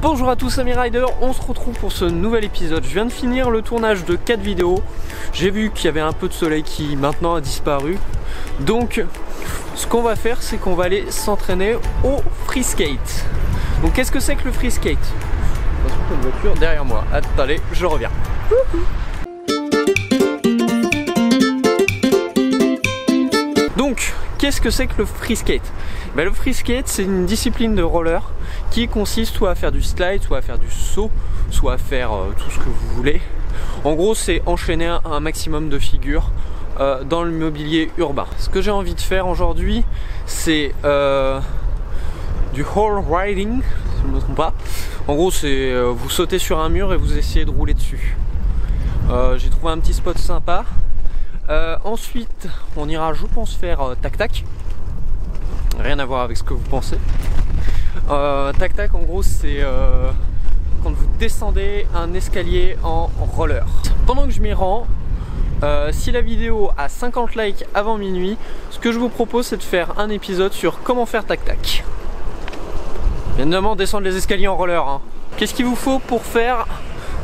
Bonjour à tous, Amis Rider, on se retrouve pour ce nouvel épisode. Je viens de finir le tournage de 4 vidéos. J'ai vu qu'il y avait un peu de soleil qui maintenant a disparu. Donc ce qu'on va faire, c'est qu'on va aller s'entraîner au free skate. Donc qu'est-ce que c'est que le free skate? Attention, il y a une voiture derrière moi. Attendez, je reviens. Donc, qu'est-ce que c'est que le free skate? Ben, le free skate, c'est une discipline de roller qui consiste soit à faire du slide, soit à faire du saut, soit à faire tout ce que vous voulez. En gros, c'est enchaîner un maximum de figures dans le mobilier urbain. Ce que j'ai envie de faire aujourd'hui, c'est du wall riding, si je ne me trompe pas. En gros, c'est vous sautez sur un mur et vous essayez de rouler dessus. J'ai trouvé un petit spot sympa. Ensuite, on ira, je pense, faire tac-tac. Rien à voir avec ce que vous pensez. Tac-tac, en gros, c'est quand vous descendez un escalier en roller. Pendant que je m'y rends, si la vidéo a 50 likes avant minuit, ce que je vous propose, c'est de faire un épisode sur comment faire tac-tac. Bien évidemment, descendre les escaliers en roller, hein. Qu'est-ce qu'il vous faut pour faire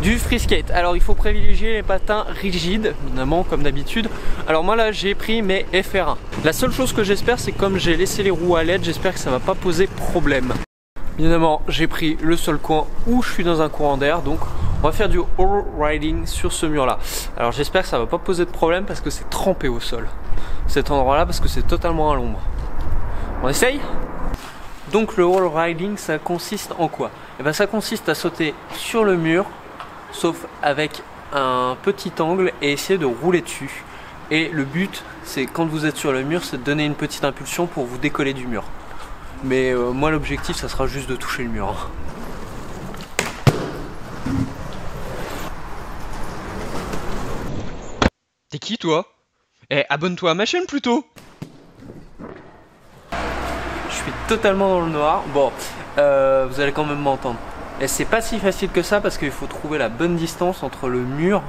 du free skate? Alors il faut privilégier les patins rigides, évidemment, comme d'habitude. Alors moi là j'ai pris mes FR1. La seule chose que j'espère, c'est que comme j'ai laissé les roues à LED, j'espère que ça va pas poser problème. Évidemment, j'ai pris le seul coin où je suis dans un courant d'air, donc on va faire du wall riding sur ce mur là. Alors j'espère que ça va pas poser de problème parce que c'est trempé au sol, cet endroit là, parce que c'est totalement à l'ombre. On essaye? Donc le wall riding, ça consiste en quoi? Et ben ça consiste à sauter sur le mur, sauf avec un petit angle, et essayer de rouler dessus. Et le but, c'est quand vous êtes sur le mur, c'est de donner une petite impulsion pour vous décoller du mur. Mais moi l'objectif, ça sera juste de toucher le mur, hein. T'es qui toi? Eh, abonne-toi à ma chaîne plutôt. Je suis totalement dans le noir. Bon, vous allez quand même m'entendre. Et c'est pas si facile que ça parce qu'il faut trouver la bonne distance entre le mur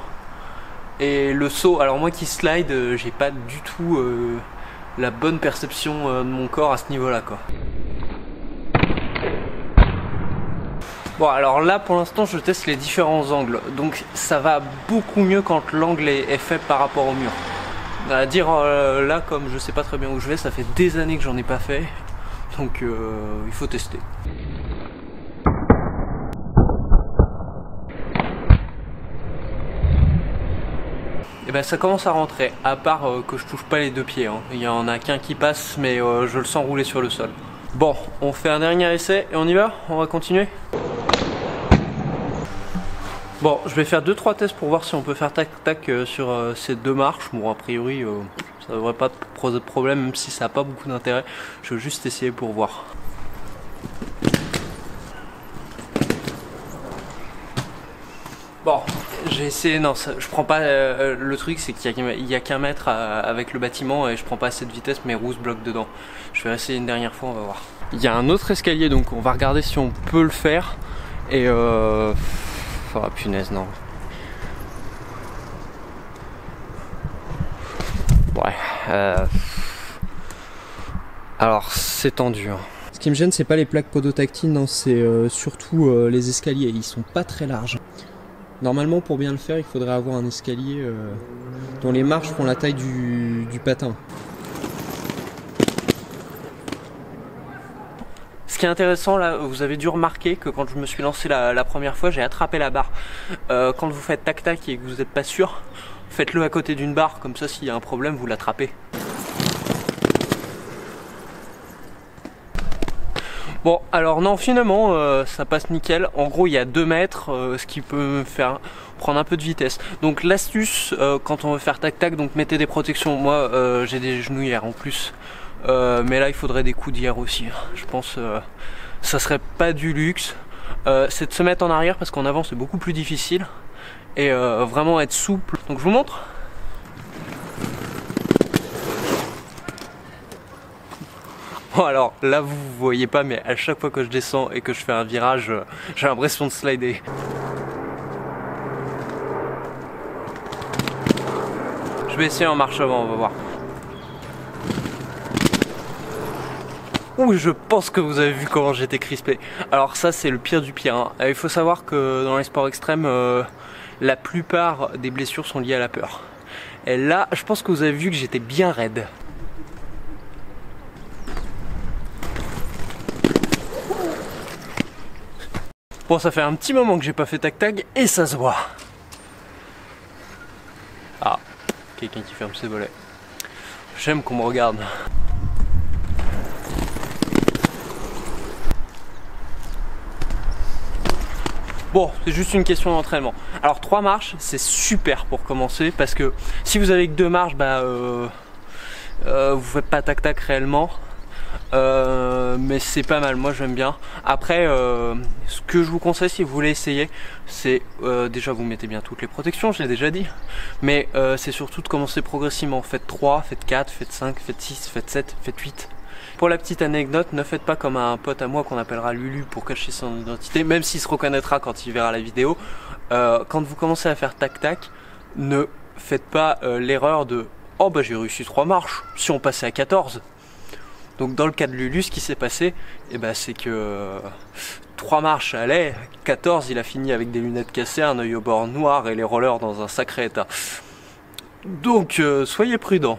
et le saut. Alors moi qui slide, j'ai pas du tout la bonne perception de mon corps à ce niveau là, quoi. Bon, alors là pour l'instant je teste les différents angles, donc ça va beaucoup mieux quand l'angle est fait par rapport au mur. À dire là, comme je sais pas très bien où je vais, ça fait des années que j'en ai pas fait, donc il faut tester. Et ben ça commence à rentrer, à part que je touche pas les deux pieds, hein. Il y en a qu'un qui passe, mais je le sens rouler sur le sol. Bon, on fait un dernier essai et on y va? On va continuer? Bon, je vais faire 2-3 tests pour voir si on peut faire tac-tac sur ces deux marches. Bon, a priori, ça devrait pas poser de problème, même si ça n'a pas beaucoup d'intérêt. Je veux juste essayer pour voir. Bon, j'ai essayé, non, ça, je prends pas, le truc c'est qu'il y a qu'un mètre avec le bâtiment et je prends pas assez de vitesse, mes roues se bloquent dedans. Je vais essayer une dernière fois, on va voir. Il y a un autre escalier, donc on va regarder si on peut le faire. Et oh punaise, non. Ouais, alors c'est tendu, hein. Ce qui me gêne, c'est pas les plaques podotactiles, non, c'est surtout les escaliers, ils sont pas très larges. Normalement, pour bien le faire, il faudrait avoir un escalier dont les marches font la taille du patin. Ce qui est intéressant là, vous avez dû remarquer que quand je me suis lancé la première fois, j'ai attrapé la barre. Quand vous faites tac-tac et que vous n'êtes pas sûr, faites-le à côté d'une barre, comme ça s'il y a un problème, vous l'attrapez. Bon, alors non, finalement, ça passe nickel. En gros, il y a 2 mètres, ce qui peut me faire prendre un peu de vitesse. Donc l'astuce, quand on veut faire tac-tac, donc mettez des protections. Moi, j'ai des genouillères en plus. Mais là, il faudrait des coudières aussi. Je pense ça serait pas du luxe. C'est de se mettre en arrière parce qu'en avant, c'est beaucoup plus difficile. Et vraiment être souple. Donc je vous montre. Bon, alors là vous voyez pas, mais à chaque fois que je descends et que je fais un virage, j'ai l'impression de slider. Je vais essayer en marche avant, on va voir. Ouh, je pense que vous avez vu comment j'étais crispé. Alors ça c'est le pire du pire, hein. Il faut savoir que dans les sports extrêmes, la plupart des blessures sont liées à la peur. Et là, je pense que vous avez vu que j'étais bien raide. Bon, ça fait un petit moment que j'ai pas fait tac-tac et ça se voit. Ah, quelqu'un qui ferme ses volets. J'aime qu'on me regarde. Bon, c'est juste une question d'entraînement. Alors 3 marches, c'est super pour commencer parce que si vous avez que 2 marches, vous faites pas tac-tac réellement. Mais c'est pas mal, moi j'aime bien. Après, ce que je vous conseille si vous voulez essayer, c'est déjà vous mettez bien toutes les protections, je l'ai déjà dit. Mais c'est surtout de commencer progressivement. Faites 3, faites 4, faites 5, faites 6, faites 7, faites 8. Pour la petite anecdote, ne faites pas comme un pote à moi qu'on appellera Lulu pour cacher son identité, même s'il se reconnaîtra quand il verra la vidéo. Quand vous commencez à faire tac-tac, ne faites pas l'erreur de « Oh bah j'ai réussi 3 marches, si on passait à 14 ». Donc dans le cas de Lulu, ce qui s'est passé, c'est que 3 marches allaient, 14 il a fini avec des lunettes cassées, un œil au bord noir et les rollers dans un sacré état. Donc soyez prudents.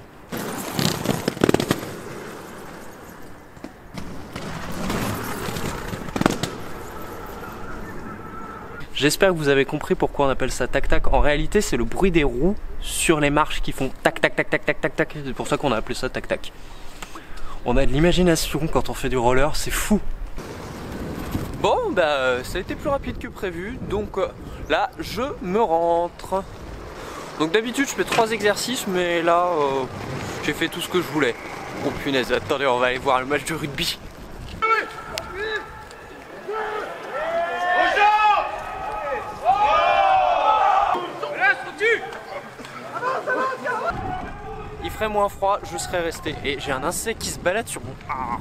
J'espère que vous avez compris pourquoi on appelle ça tac-tac. En réalité, c'est le bruit des roues sur les marches qui font tac-tac-tac-tac-tac-tac-tac. C'est pour ça qu'on a appelé ça tac-tac. On a de l'imagination quand on fait du roller, c'est fou. Bon, ça a été plus rapide que prévu. Donc là, je me rentre. Donc d'habitude, je fais 3 exercices, mais là, j'ai fait tout ce que je voulais. Oh punaise, attendez, on va aller voir le match de rugby. Il ferait moins froid, je serais resté. Et j'ai un insecte qui se balade sur mon... Ah,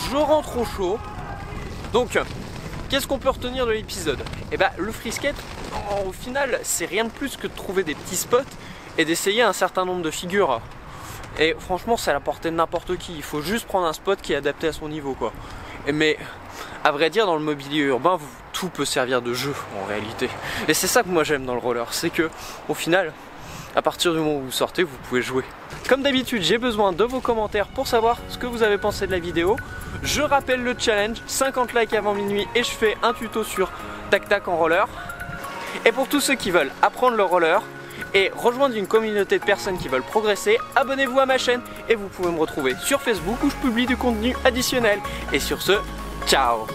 je rentre au chaud. Donc, qu'est-ce qu'on peut retenir de l'épisode? Le free skate, au final, c'est rien de plus que de trouver des petits spots et d'essayer un certain nombre de figures. Et franchement, c'est à la portée de n'importe qui. Il faut juste prendre un spot qui est adapté à son niveau, quoi. Mais, à vrai dire, dans le mobilier urbain, tout peut servir de jeu, en réalité. Et c'est ça que moi j'aime dans le roller, c'est que, au final... À partir du moment où vous sortez, vous pouvez jouer. Comme d'habitude, j'ai besoin de vos commentaires pour savoir ce que vous avez pensé de la vidéo. Je rappelle le challenge, 50 likes avant minuit et je fais un tuto sur tac-tac en roller. Et pour tous ceux qui veulent apprendre le roller et rejoindre une communauté de personnes qui veulent progresser, abonnez-vous à ma chaîne et vous pouvez me retrouver sur Facebook où je publie du contenu additionnel. Et sur ce, ciao!